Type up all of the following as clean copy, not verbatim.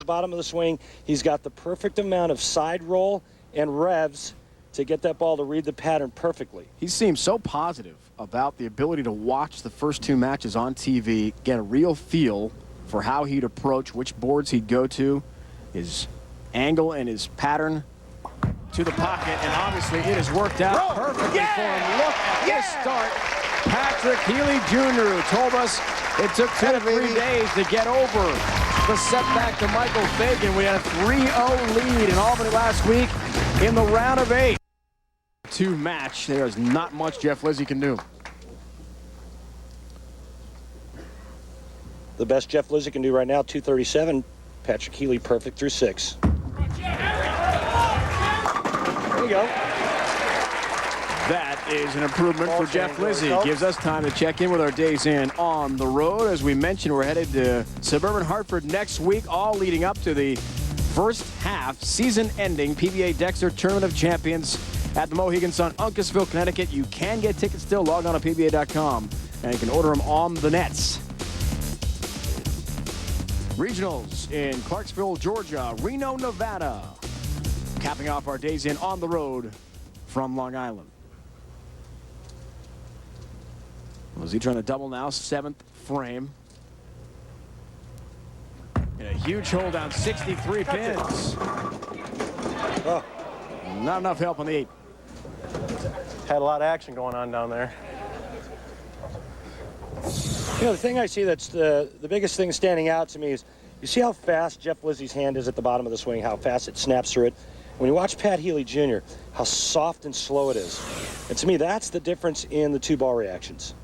bottom of the swing. He's got the perfect amount of side roll and revs to get that ball to read the pattern perfectly. He seems so positive about the ability to watch the first 2 matches on TV, get a real feel for how he'd approach, which boards he'd go to, his angle and his pattern to the pocket, and obviously it has worked out perfectly for him. Look at this start. Patrick Healey Jr., who told us it took 2 to 3 days to get over the setback to Michael Fagan. We had a 3-0 lead in Albany last week in the round of 8. 2 match. There is not much Jeff-Lizzi can do. The best Jeff-Lizzi can do right now, 237. Patrick Healey perfect through 6. There you go. That is an improvement for Jeff-Lizzi. Gives us time to check in with our days in on the road. As we mentioned, we're headed to suburban Hartford next week, all leading up to the first half season-ending PBA Dexter Tournament of Champions at the Mohegan Sun, Uncasville, Connecticut. You can get tickets still. Log on to PBA.com, and you can order them on the nets. Regionals in Clarksville, Georgia, Reno, Nevada. Capping off our days in on the road from Long Island. Was he trying to double now? 7th frame. And a huge hold down, 63 pins. Oh. Not enough help on the 8. Had a lot of action going on down there. You know, the thing I see that's the biggest thing standing out to me is you see how fast Jeff-Lizzi's hand is at the bottom of the swing, how fast it snaps through it. When you watch Pat Healey Jr., how soft and slow it is. And to me, that's the difference in the 2 ball reactions.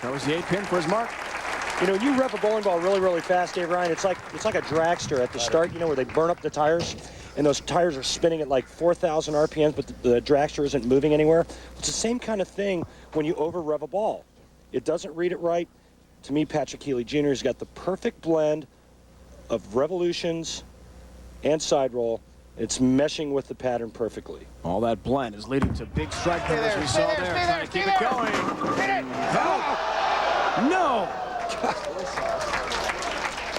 That was the 8 pin for his mark. You know, you rev a bowling ball really, really fast, Dave Ryan. It's like a dragster at the start, you know, where they burn up the tires, and those tires are spinning at like 4,000 RPMs, but the dragster isn't moving anywhere. It's the same kind of thing when you over-rev a ball. It doesn't read it right. To me, Patrick Healey Jr. has got the perfect blend of revolutions and side roll. It's meshing with the pattern perfectly. All that blend is leading to big strike numbers we saw there. Trying to keep it going. Help! No!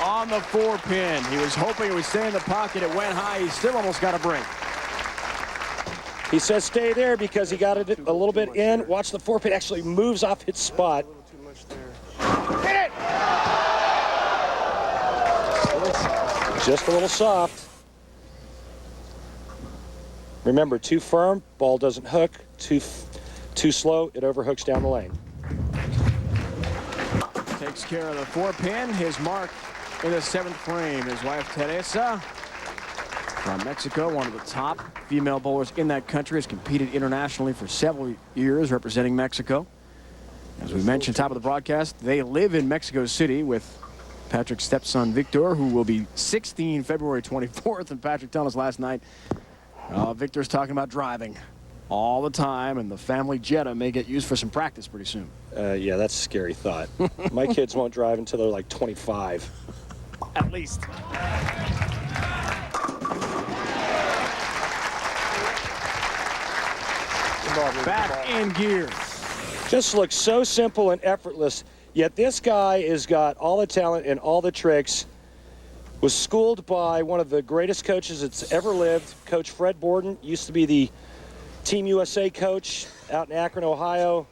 On the 4 pin. He was hoping it would stay in the pocket. It went high. He still almost got a break. He says stay there because he got it a little bit in. Watch the 4 pin actually moves off its spot. Hit it! Just a little soft. Remember, too firm, ball doesn't hook. Too slow, it overhooks down the lane. Takes care of the 4 pin. His mark in the 7th frame. His wife, Teresa, from Mexico, one of the top female bowlers in that country, has competed internationally for several years representing Mexico. As we mentioned top of the broadcast, they live in Mexico City with Patrick's stepson, Victor, who will be 16 February 24th. And Patrick told us last night, Victor's talking about driving all the time, and the family Jetta may get used for some practice pretty soon. Yeah, that's a scary thought. My kids won't drive until they're like 25. At least. Back in gear. Just looks so simple and effortless, yet this guy has got all the talent and all the tricks. Was schooled by one of the greatest coaches that's ever lived, Coach Fred Borden. Used to be the Team USA coach out in Akron, Ohio.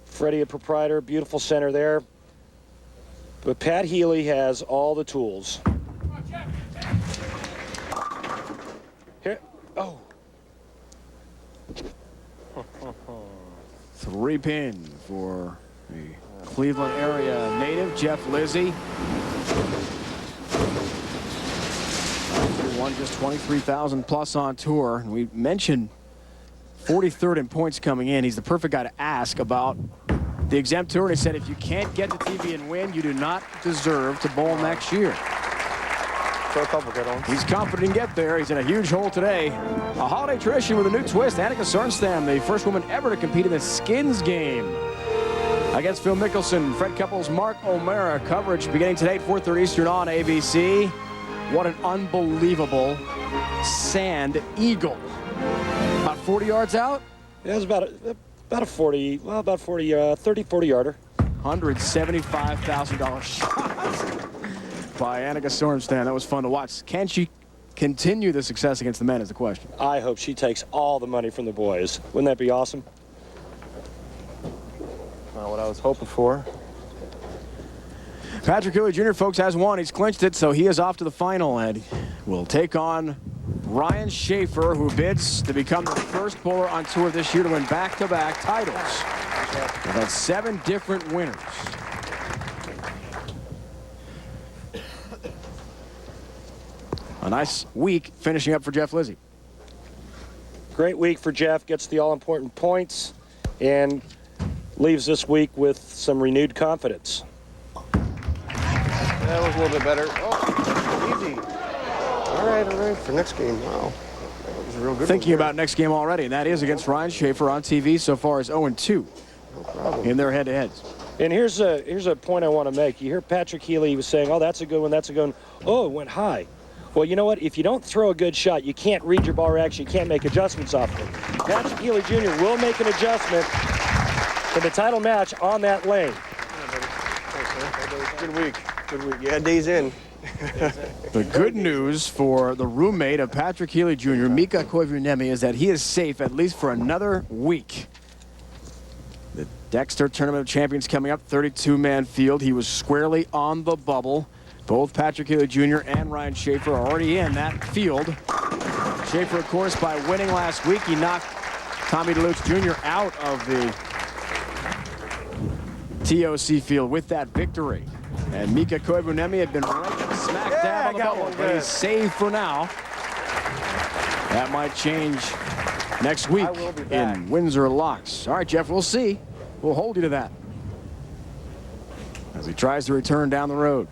Freddie, a proprietor, beautiful center there. But Pat Healey has all the tools. Here, oh. 3 pin for the Cleveland area native, Jeff-Lizzi. Won just 23,000 plus on tour. And we mentioned 43rd in points coming in. He's the perfect guy to ask about the exempt tour. And he said, if you can't get to TV and win, you do not deserve to bowl next year. So a couple good ones. He's confident he can get there. He's in a huge hole today. A holiday tradition with a new twist. Annika Sorenstam, the first woman ever to compete in the skins game against Phil Mickelson. Fred Couples, Mark O'Mara. Coverage beginning today at 4:30 Eastern on ABC. What an unbelievable sand eagle. About 40 yards out? Yeah, it was about a 40, well, about 40, 30, 40 yarder. $175,000 shot by Annika Sorenstam. That was fun to watch. Can she continue the success against the men is the question. I hope she takes all the money from the boys. Wouldn't that be awesome? Not what I was hoping for. Patrick Healey Jr., folks, has won. He's clinched it, so he is off to the final and will take on Ryan Schaefer, who bids to become the first bowler on tour this year to win back-to-back titles. We've had 7 different winners. A nice week finishing up for Jeff-Lizzi. Great week for Jeff. Gets the all-important points and leaves this week with some renewed confidence. That was a little bit better. Oh, easy. All right, for next game. Wow. That was a real good Thinking one. about next game already, and that is against Ryan Schaefer on TV so far as 0-2 in their head-to-heads. And here's a point I want to make. You hear Patrick Healey, he was saying, oh, that's a good one, that's a good one. Oh, it went high. Well, you know what? If you don't throw a good shot, you can't read your ball reaction. You can't make adjustments off of it. Patrick Healey Jr. will make an adjustment for the title match on that lane. Good week. Good week. Yeah, days in. The good news for the roommate of Patrick Healey Jr., Mika Koivuniemi, is that he is safe at least for another week. The Dexter Tournament of Champions coming up, 32-man field. He was squarely on the bubble. Both Patrick Healey Jr. and Ryan Schaefer are already in that field. Schaefer, of course, by winning last week, he knocked Tommy DeLuxe Jr. out of the TOC field with that victory. And Mika Koivuniemi had been right smack dab on the bubble, but he's saved for now. That might change next week in Windsor Locks. All right, Jeff, we'll see. We'll hold you to that as he tries to return down the road.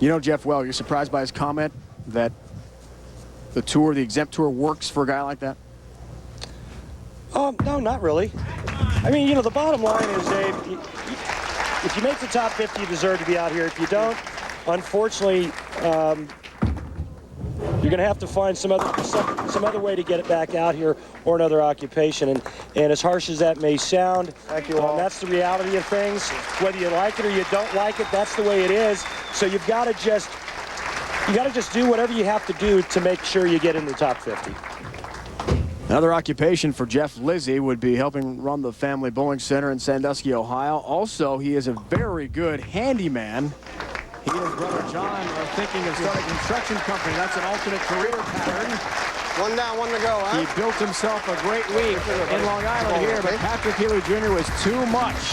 You know Jeff well. You're surprised by his comment that the tour, the exempt tour, works for a guy like that? No, not really. I mean, you know, the bottom line is, Dave, if you make the top 50, you deserve to be out here. If you don't, unfortunately, you're going to have to find some other way to get it back out here or another occupation. And as harsh as that may sound, Thank you all. That's the reality of things. Whether you like it or you don't like it, that's the way it is. So you've got to just do whatever you have to do to make sure you get in the top 50. Another occupation for Jeff-Lizzi would be helping run the family bowling center in Sandusky, Ohio. Also, he is a very good handyman. He and his brother John are thinking of starting a construction company. That's an alternate career pattern. One down, one to go, huh? He built himself a great week in Long Island here, but Patrick Healey Jr. was too much.